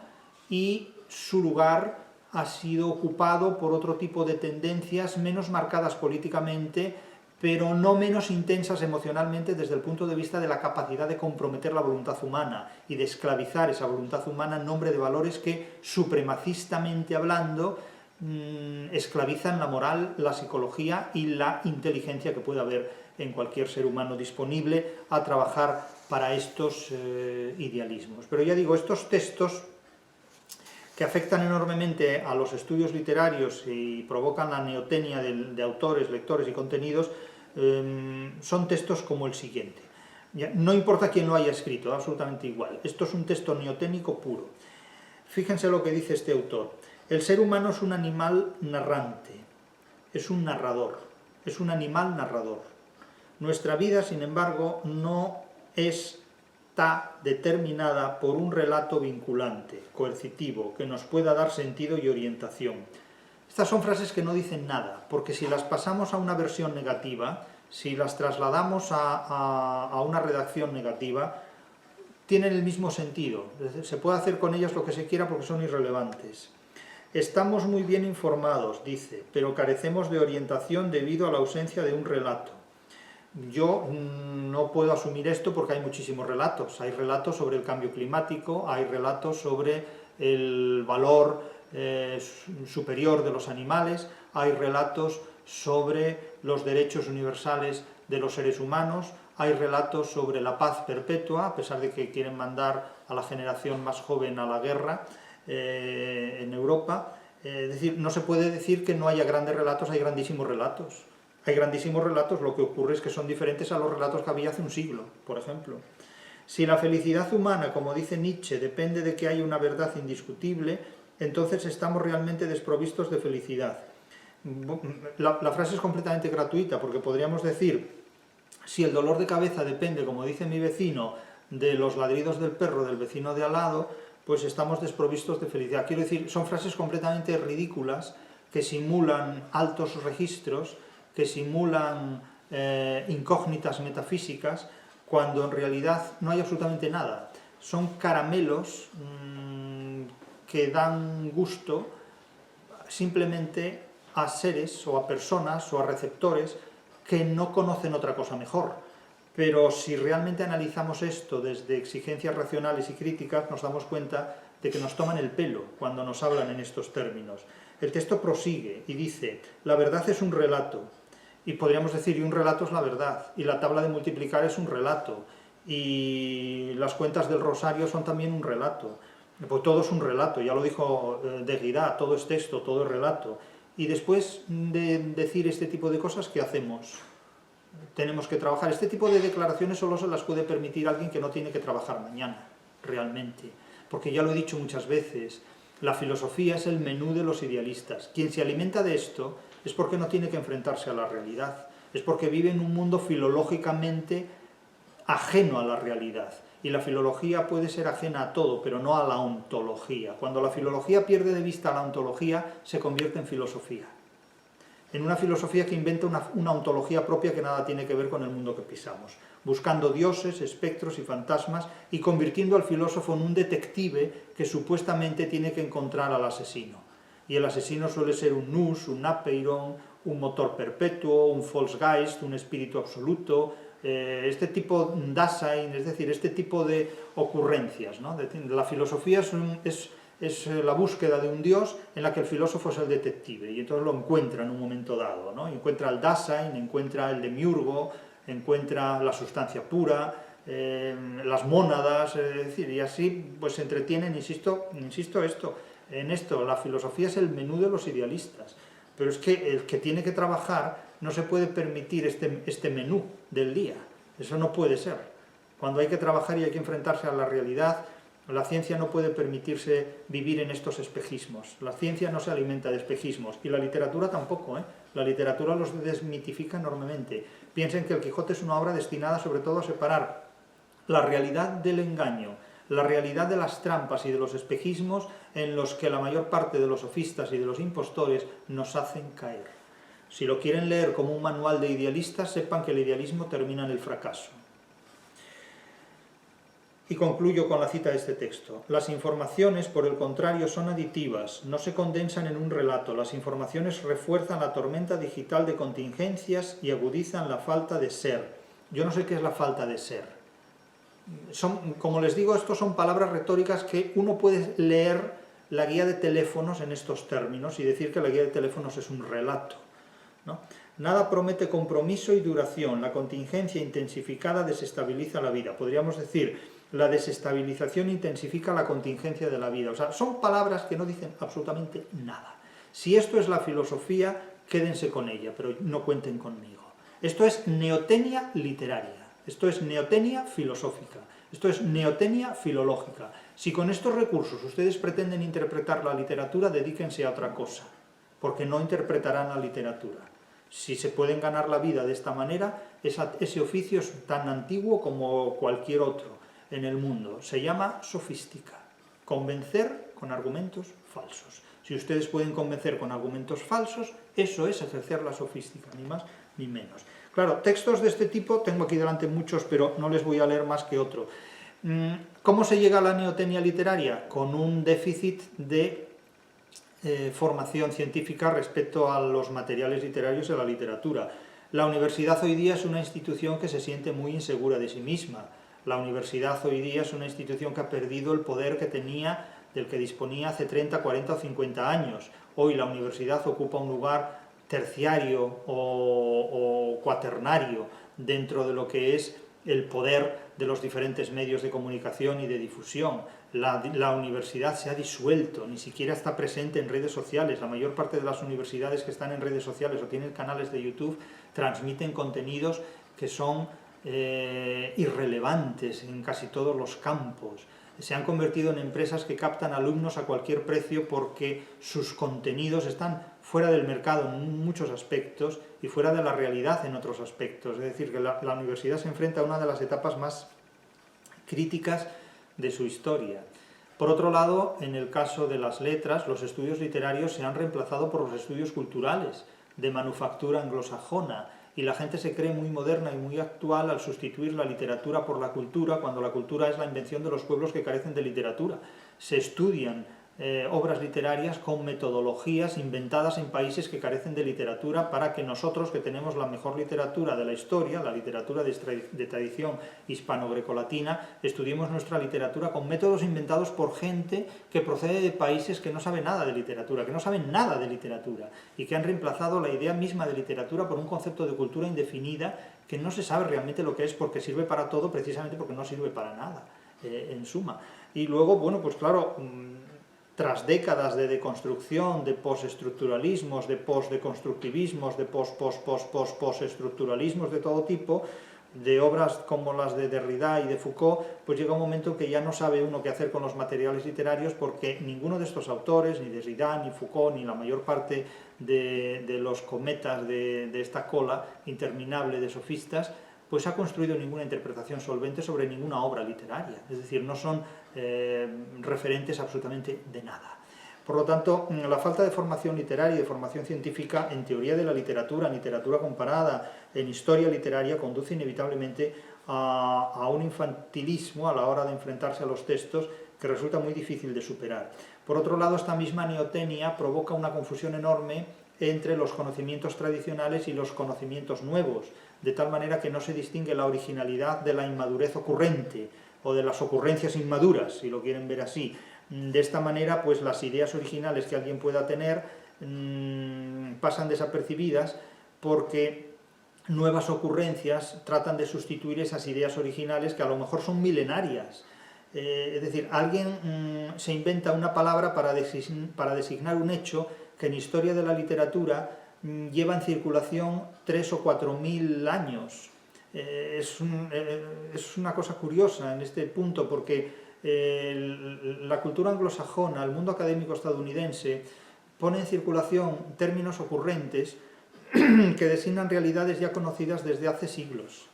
y su lugar ha sido ocupado por otro tipo de tendencias menos marcadas políticamente, pero no menos intensas emocionalmente desde el punto de vista de la capacidad de comprometer la voluntad humana y de esclavizar esa voluntad humana en nombre de valores que, supremacistamente hablando, esclavizan la moral, la psicología y la inteligencia que puede haber en cualquier ser humano disponible a trabajar para estos idealismos. Pero ya digo, estos textos que afectan enormemente a los estudios literarios y provocan la neotenia de autores, lectores y contenidos, son textos como el siguiente. No importa quién lo haya escrito, absolutamente igual. Esto es un texto neoténico puro. Fíjense lo que dice este autor. El ser humano es un animal narrante, es un narrador, es un animal narrador. Nuestra vida, sin embargo, no está determinada por un relato vinculante, coercitivo, que nos pueda dar sentido y orientación. Estas son frases que no dicen nada, porque si las pasamos a una versión negativa, si las trasladamos a una redacción negativa, tienen el mismo sentido. Se puede hacer con ellas lo que se quiera porque son irrelevantes. Estamos muy bien informados, dice, pero carecemos de orientación debido a la ausencia de un relato. Yo no puedo asumir esto porque hay muchísimos relatos. Hay relatos sobre el cambio climático, hay relatos sobre el valor superior de los animales, hay relatos sobre los derechos universales de los seres humanos, hay relatos sobre la paz perpetua, a pesar de que quieren mandar a la generación más joven a la guerra en Europa. Es decir, no se puede decir que no haya grandes relatos, hay grandísimos relatos. Hay grandísimos relatos, lo que ocurre es que son diferentes a los relatos que había hace un siglo, por ejemplo. Si la felicidad humana, como dice Nietzsche, depende de que haya una verdad indiscutible, entonces estamos realmente desprovistos de felicidad. La frase es completamente gratuita, porque podríamos decir, si el dolor de cabeza depende, como dice mi vecino, de los ladridos del perro del vecino de al lado, pues estamos desprovistos de felicidad. Quiero decir, son frases completamente ridículas que simulan altos registros, que simulan incógnitas metafísicas, cuando en realidad no hay absolutamente nada. Son caramelos que dan gusto simplemente a seres o a personas o a receptores que no conocen otra cosa mejor. Pero si realmente analizamos esto desde exigencias racionales y críticas, nos damos cuenta de que nos toman el pelo cuando nos hablan en estos términos. El texto prosigue y dice, la verdad es un relato, y podríamos decir, y un relato es la verdad, y la tabla de multiplicar es un relato, y las cuentas del rosario son también un relato. Pues todo es un relato, ya lo dijo Derrida, todo es texto, todo es relato. Y después de decir este tipo de cosas, ¿qué hacemos? Tenemos que trabajar. Este tipo de declaraciones solo se las puede permitir alguien que no tiene que trabajar mañana, realmente. Porque ya lo he dicho muchas veces, la filosofía es el menú de los idealistas. Quien se alimenta de esto es porque no tiene que enfrentarse a la realidad, es porque vive en un mundo filológicamente ajeno a la realidad. Y la filología puede ser ajena a todo, pero no a la ontología. Cuando la filología pierde de vista la ontología, se convierte en filosofía. En una filosofía que inventa una ontología propia que nada tiene que ver con el mundo que pisamos, buscando dioses, espectros y fantasmas, y convirtiendo al filósofo en un detective que supuestamente tiene que encontrar al asesino. Y el asesino suele ser un nous, un apeiron, un motor perpetuo, un Volksgeist, un espíritu absoluto, este tipo de Dasein, es decir, este tipo de ocurrencias, ¿no? La filosofía es la búsqueda de un Dios en la que el filósofo es el detective, y entonces lo encuentra en un momento dado, ¿no? Encuentra el Dasein, encuentra el demiurgo, encuentra la sustancia pura, las mónadas, es decir, y así pues se entretienen, insisto en esto, la filosofía es el menú de los idealistas, pero es que el que tiene que trabajar no se puede permitir este menú del día, eso no puede ser. Cuando hay que trabajar y hay que enfrentarse a la realidad, la ciencia no puede permitirse vivir en estos espejismos. La ciencia no se alimenta de espejismos, y la literatura tampoco, ¿eh? La literatura los desmitifica enormemente. Piensen que el Quijote es una obra destinada sobre todo a separar la realidad del engaño, la realidad de las trampas y de los espejismos en los que la mayor parte de los sofistas y de los impostores nos hacen caer. Si lo quieren leer como un manual de idealistas, sepan que el idealismo termina en el fracaso. Y concluyo con la cita de este texto. Las informaciones, por el contrario, son aditivas, no se condensan en un relato. Las informaciones refuerzan la tormenta digital de contingencias y agudizan la falta de ser. Yo no sé qué es la falta de ser. Como les digo, estos son palabras retóricas que uno puede leer la guía de teléfonos en estos términos y decir que la guía de teléfonos es un relato, ¿no? Nada promete compromiso y duración. La contingencia intensificada desestabiliza la vida. Podríamos decir, la desestabilización intensifica la contingencia de la vida. O sea, son palabras que no dicen absolutamente nada. Si esto es la filosofía, quédense con ella, pero no cuenten conmigo. Esto es neotenia literaria, esto es neotenia filosófica, esto es neotenia filológica. Si con estos recursos ustedes pretenden interpretar la literatura, dedíquense a otra cosa, porque no interpretarán la literatura. Si se pueden ganar la vida de esta manera, ese oficio es tan antiguo como cualquier otro en el mundo. Se llama sofística, convencer con argumentos falsos. Si ustedes pueden convencer con argumentos falsos, eso es ejercer la sofística, ni más ni menos. Claro, textos de este tipo, tengo aquí delante muchos, pero no les voy a leer más que otro. ¿Cómo se llega a la neotenia literaria? Con un déficit de formación científica respecto a los materiales literarios y a la literatura. La universidad hoy día es una institución que se siente muy insegura de sí misma. La universidad hoy día es una institución que ha perdido el poder que tenía, del que disponía hace 30, 40 o 50 años. Hoy la universidad ocupa un lugar terciario o cuaternario dentro de lo que es el poder de los diferentes medios de comunicación y de difusión. La universidad se ha disuelto, ni siquiera está presente en redes sociales. La mayor parte de las universidades que están en redes sociales o tienen canales de YouTube transmiten contenidos que son irrelevantes en casi todos los campos. Se han convertido en empresas que captan alumnos a cualquier precio porque sus contenidos están fuera del mercado en muchos aspectos y fuera de la realidad en otros aspectos. Es decir, que la universidad se enfrenta a una de las etapas más críticas de su historia. Por otro lado, en el caso de las letras, los estudios literarios se han reemplazado por los estudios culturales, de manufactura anglosajona, y la gente se cree muy moderna y muy actual al sustituir la literatura por la cultura, cuando la cultura es la invención de los pueblos que carecen de literatura. Se estudian obras literarias con metodologías inventadas en países que carecen de literatura para que nosotros, que tenemos la mejor literatura de la historia, la literatura de tradición hispano-grecolatina, estudiemos nuestra literatura con métodos inventados por gente que procede de países que no saben nada de literatura, que no saben nada de literatura, y que han reemplazado la idea misma de literatura por un concepto de cultura indefinida que no se sabe realmente lo que es, porque sirve para todo precisamente porque no sirve para nada, en suma. Y luego, bueno, pues claro, tras décadas de deconstrucción, de postestructuralismos, de postdeconstructivismos, de postestructuralismos de todo tipo, de obras como las de Derrida y de Foucault, pues llega un momento que ya no sabe uno qué hacer con los materiales literarios, porque ninguno de estos autores, ni Derrida, ni Foucault, ni la mayor parte de los cometas de esta cola interminable de sofistas, pues ha construido ninguna interpretación solvente sobre ninguna obra literaria, es decir, no son referentes absolutamente de nada. Por lo tanto, la falta de formación literaria y de formación científica en teoría de la literatura, en literatura comparada, en historia literaria, conduce inevitablemente a un infantilismo a la hora de enfrentarse a los textos que resulta muy difícil de superar. Por otro lado, esta misma neotenia provoca una confusión enorme entre los conocimientos tradicionales y los conocimientos nuevos, de tal manera que no se distingue la originalidad de la inmadurez ocurrente, o de las ocurrencias inmaduras, si lo quieren ver así. De esta manera, pues las ideas originales que alguien pueda tener pasan desapercibidas porque nuevas ocurrencias tratan de sustituir esas ideas originales que a lo mejor son milenarias. Es decir, alguien se inventa una palabra para designar un hecho que en historia de la literatura lleva en circulación 3 o 4.000 años. Es una cosa curiosa en este punto, porque la cultura anglosajona, el mundo académico estadounidense, pone en circulación términos ocurrentes que designan realidades ya conocidas desde hace siglos.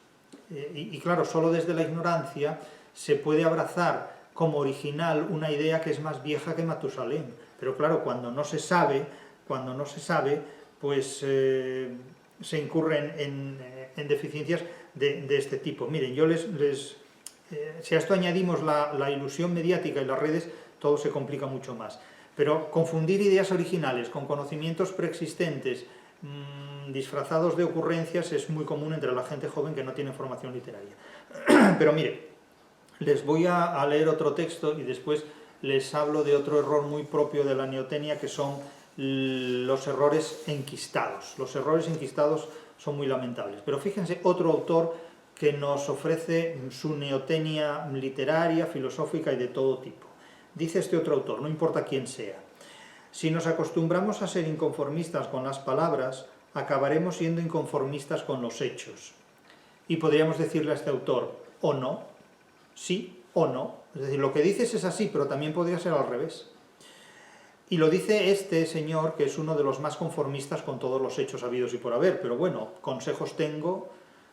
Y claro, solo desde la ignorancia se puede abrazar como original una idea que es más vieja que Matusalén. Pero claro, cuando no se sabe, pues se incurren en deficiencias de este tipo. Miren, yo si a esto añadimos la ilusión mediática y las redes, todo se complica mucho más. Pero confundir ideas originales con conocimientos preexistentes disfrazados de ocurrencias es muy común entre la gente joven que no tiene formación literaria. Pero mire, les voy a leer otro texto y después les hablo de otro error muy propio de la neotenia, que son los errores enquistados. Los errores enquistados son muy lamentables. Pero fíjense, otro autor que nos ofrece su neotenia literaria, filosófica y de todo tipo. Dice este otro autor, no importa quién sea: si nos acostumbramos a ser inconformistas con las palabras, acabaremos siendo inconformistas con los hechos. Y podríamos decirle a este autor, o no, sí o no. Es decir, lo que dices es así, pero también podría ser al revés. Y lo dice este señor, que es uno de los más conformistas con todos los hechos habidos y por haber. Pero bueno, consejos tengo,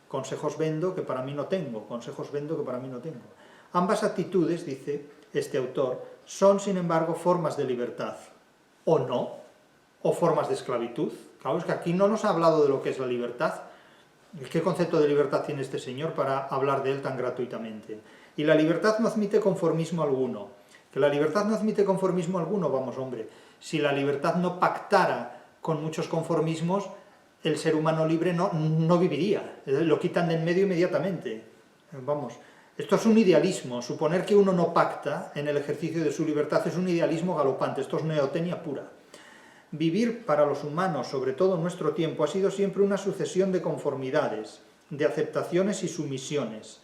consejos vendo que para mí no tengo, consejos vendo que para mí no tengo. Ambas actitudes, dice este autor, son sin embargo formas de libertad, o no, o formas de esclavitud. Claro, es que aquí no nos ha hablado de lo que es la libertad. ¿Qué concepto de libertad tiene este señor para hablar de él tan gratuitamente? Y la libertad no admite conformismo alguno. ¿Que la libertad no admite conformismo alguno? Vamos, hombre, si la libertad no pactara con muchos conformismos, el ser humano libre no viviría, lo quitan de en medio inmediatamente. Vamos, esto es un idealismo, suponer que uno no pacta en el ejercicio de su libertad es un idealismo galopante, esto es neotenia pura. Vivir para los humanos, sobre todo en nuestro tiempo, ha sido siempre una sucesión de conformidades, de aceptaciones y sumisiones.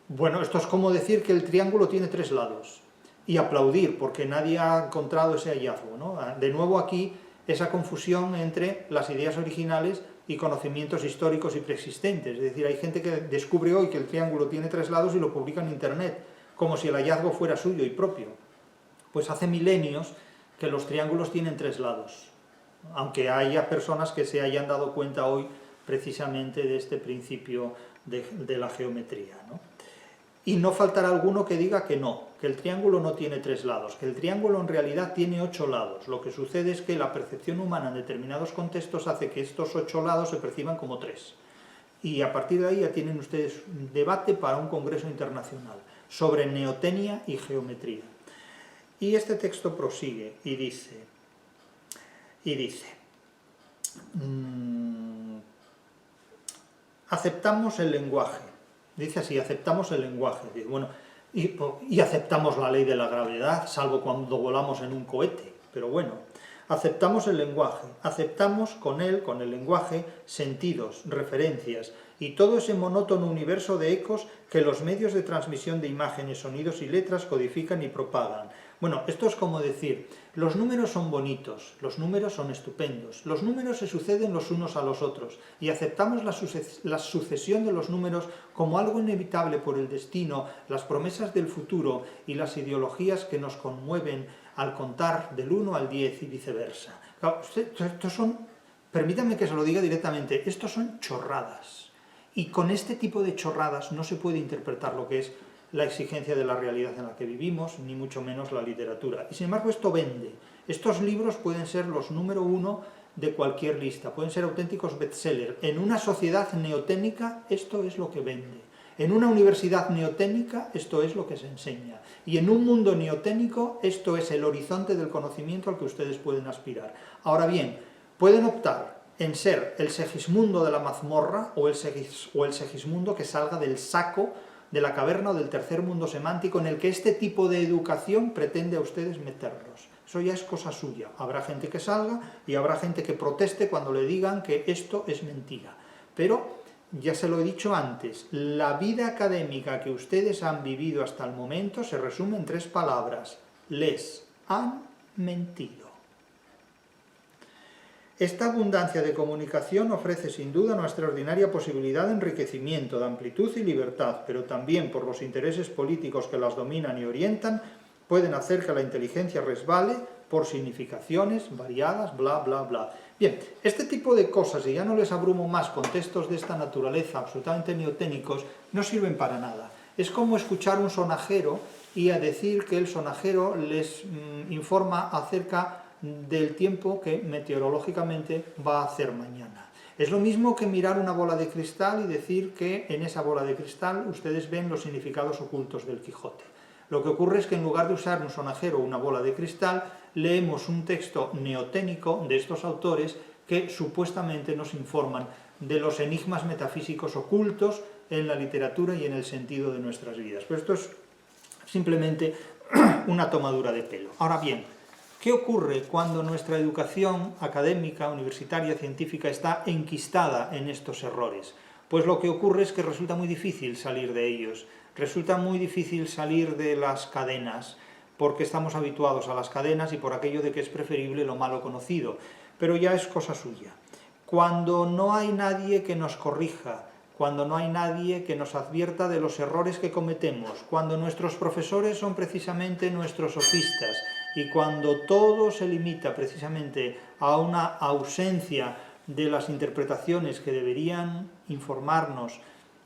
Bueno, esto es como decir que el triángulo tiene 3 lados, y aplaudir, porque nadie ha encontrado ese hallazgo, ¿no? De nuevo aquí, esa confusión entre las ideas originales y conocimientos históricos y preexistentes. Es decir, hay gente que descubre hoy que el triángulo tiene 3 lados y lo publica en Internet, como si el hallazgo fuera suyo y propio. Pues hace milenios que los triángulos tienen 3 lados, aunque haya personas que se hayan dado cuenta hoy precisamente de este principio de la geometría, ¿no? Y no faltará alguno que diga que no, que el triángulo no tiene 3 lados, que el triángulo en realidad tiene 8 lados. Lo que sucede es que la percepción humana en determinados contextos hace que estos 8 lados se perciban como 3. Y a partir de ahí ya tienen ustedes un debate para un congreso internacional sobre neotenia y geometría. Y este texto prosigue y dice aceptamos el lenguaje. Dice así, aceptamos el lenguaje. Dice, bueno, y aceptamos la ley de la gravedad, salvo cuando volamos en un cohete. Pero bueno, aceptamos el lenguaje, aceptamos con él, con el lenguaje, sentidos, referencias y todo ese monótono universo de ecos que los medios de transmisión de imágenes, sonidos y letras codifican y propagan. Bueno, esto es como decir, los números son bonitos, los números son estupendos, los números se suceden los unos a los otros y aceptamos la sucesión de los números como algo inevitable por el destino, las promesas del futuro y las ideologías que nos conmueven al contar del 1 al 10 y viceversa. Claro, estos son, permítanme que se lo diga directamente, estos son chorradas. Y con este tipo de chorradas no se puede interpretar lo que es la exigencia de la realidad en la que vivimos, ni mucho menos la literatura. Y sin embargo esto vende. Estos libros pueden ser los número 1 de cualquier lista, pueden ser auténticos bestsellers. En una sociedad neoténica esto es lo que vende. En una universidad neoténica esto es lo que se enseña. Y en un mundo neoténico esto es el horizonte del conocimiento al que ustedes pueden aspirar. Ahora bien, pueden optar en ser el Segismundo de la mazmorra o el Segismundo que salga del saco de la caverna o del tercer mundo semántico en el que este tipo de educación pretende a ustedes meterlos. Eso ya es cosa suya. Habrá gente que salga y habrá gente que proteste cuando le digan que esto es mentira. Pero, ya se lo he dicho antes, la vida académica que ustedes han vivido hasta el momento se resume en 3 palabras. Les han mentido. Esta abundancia de comunicación ofrece sin duda una extraordinaria posibilidad de enriquecimiento, de amplitud y libertad, pero también por los intereses políticos que las dominan y orientan, pueden hacer que la inteligencia resbale por significaciones variadas, bla, bla, bla. Bien, este tipo de cosas, y ya no les abrumo más con textos de esta naturaleza absolutamente neoténicos, no sirven para nada. Es como escuchar un sonajero y a decir que el sonajero les informa acerca del tiempo que meteorológicamente va a hacer mañana. Es lo mismo que mirar una bola de cristal y decir que en esa bola de cristal ustedes ven los significados ocultos del Quijote. Lo que ocurre es que en lugar de usar un sonajero o una bola de cristal, leemos un texto neoténico de estos autores que supuestamente nos informan de los enigmas metafísicos ocultos en la literatura y en el sentido de nuestras vidas. Pero esto es simplemente una tomadura de pelo. Ahora bien, ¿qué ocurre cuando nuestra educación académica, universitaria, científica está enquistada en estos errores? Pues lo que ocurre es que resulta muy difícil salir de ellos, resulta muy difícil salir de las cadenas, porque estamos habituados a las cadenas y por aquello de que es preferible lo malo conocido, pero ya es cosa suya. Cuando no hay nadie que nos corrija, cuando no hay nadie que nos advierta de los errores que cometemos, cuando nuestros profesores son precisamente nuestros sofistas, y cuando todo se limita precisamente a una ausencia de las interpretaciones que deberían informarnos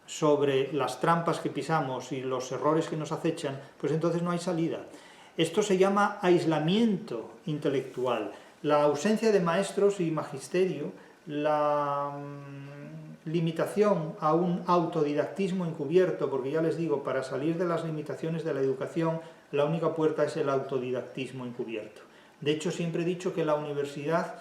sobre las trampas que pisamos y los errores que nos acechan, pues entonces no hay salida. Esto se llama aislamiento intelectual. La ausencia de maestros y magisterio, la limitación a un autodidactismo encubierto, porque ya les digo, para salir de las limitaciones de la educación, la única puerta es el autodidactismo encubierto. De hecho, siempre he dicho que la universidad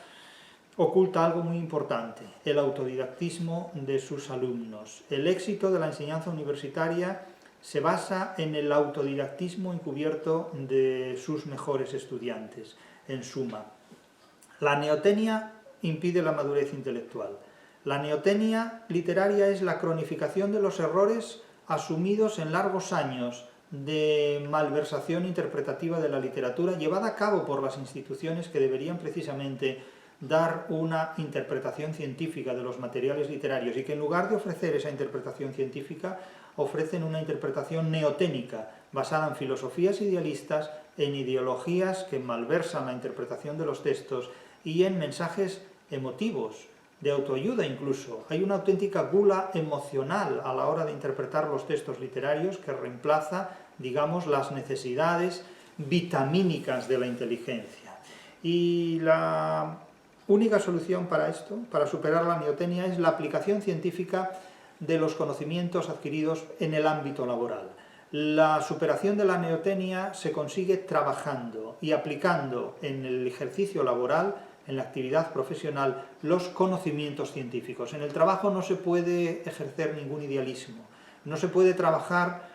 oculta algo muy importante, el autodidactismo de sus alumnos. El éxito de la enseñanza universitaria se basa en el autodidactismo encubierto de sus mejores estudiantes. En suma, la neotenia impide la madurez intelectual. La neotenia literaria es la cronificación de los errores asumidos en largos años de malversación interpretativa de la literatura llevada a cabo por las instituciones que deberían precisamente dar una interpretación científica de los materiales literarios y que en lugar de ofrecer esa interpretación científica ofrecen una interpretación neoténica basada en filosofías idealistas, en ideologías que malversan la interpretación de los textos y en mensajes emotivos, de autoayuda incluso. Hay una auténtica gula emocional a la hora de interpretar los textos literarios que reemplaza, digamos, las necesidades vitamínicas de la inteligencia. Y la única solución para esto, para superar la neotenia, es la aplicación científica de los conocimientos adquiridos en el ámbito laboral. La superación de la neotenia se consigue trabajando y aplicando en el ejercicio laboral, en la actividad profesional, los conocimientos científicos. En el trabajo no se puede ejercer ningún idealismo, no se puede trabajar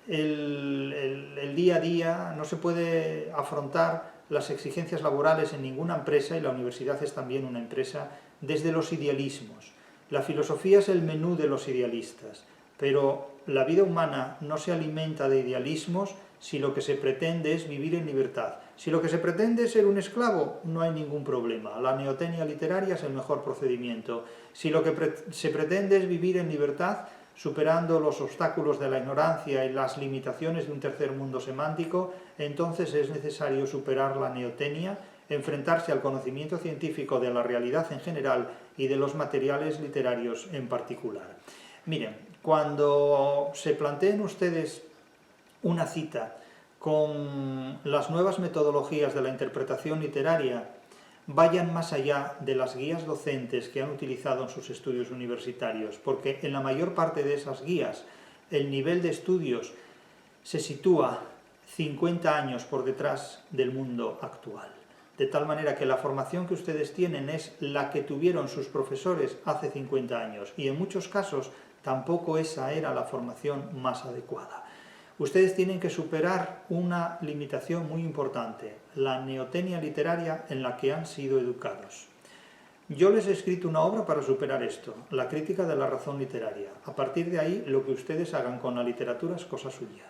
el día a día, no se puede afrontar las exigencias laborales en ninguna empresa, y la universidad es también una empresa, desde los idealismos. La filosofía es el menú de los idealistas, pero la vida humana no se alimenta de idealismos si lo que se pretende es vivir en libertad. Si lo que se pretende es ser un esclavo, no hay ningún problema. La neotenia literaria es el mejor procedimiento. Si lo que se pretende es vivir en libertad, superando los obstáculos de la ignorancia y las limitaciones de un tercer mundo semántico, entonces es necesario superar la neotenia, enfrentarse al conocimiento científico de la realidad en general y de los materiales literarios en particular. Miren, cuando se planteen ustedes una cita con las nuevas metodologías de la interpretación literaria, vayan más allá de las guías docentes que han utilizado en sus estudios universitarios, porque en la mayor parte de esas guías el nivel de estudios se sitúa 50 años por detrás del mundo actual. De tal manera que la formación que ustedes tienen es la que tuvieron sus profesores hace 50 años, y en muchos casos tampoco esa era la formación más adecuada. Ustedes tienen que superar una limitación muy importante, la neotenia literaria en la que han sido educados. Yo les he escrito una obra para superar esto, La crítica de la razón literaria. A partir de ahí, lo que ustedes hagan con la literatura es cosa suya.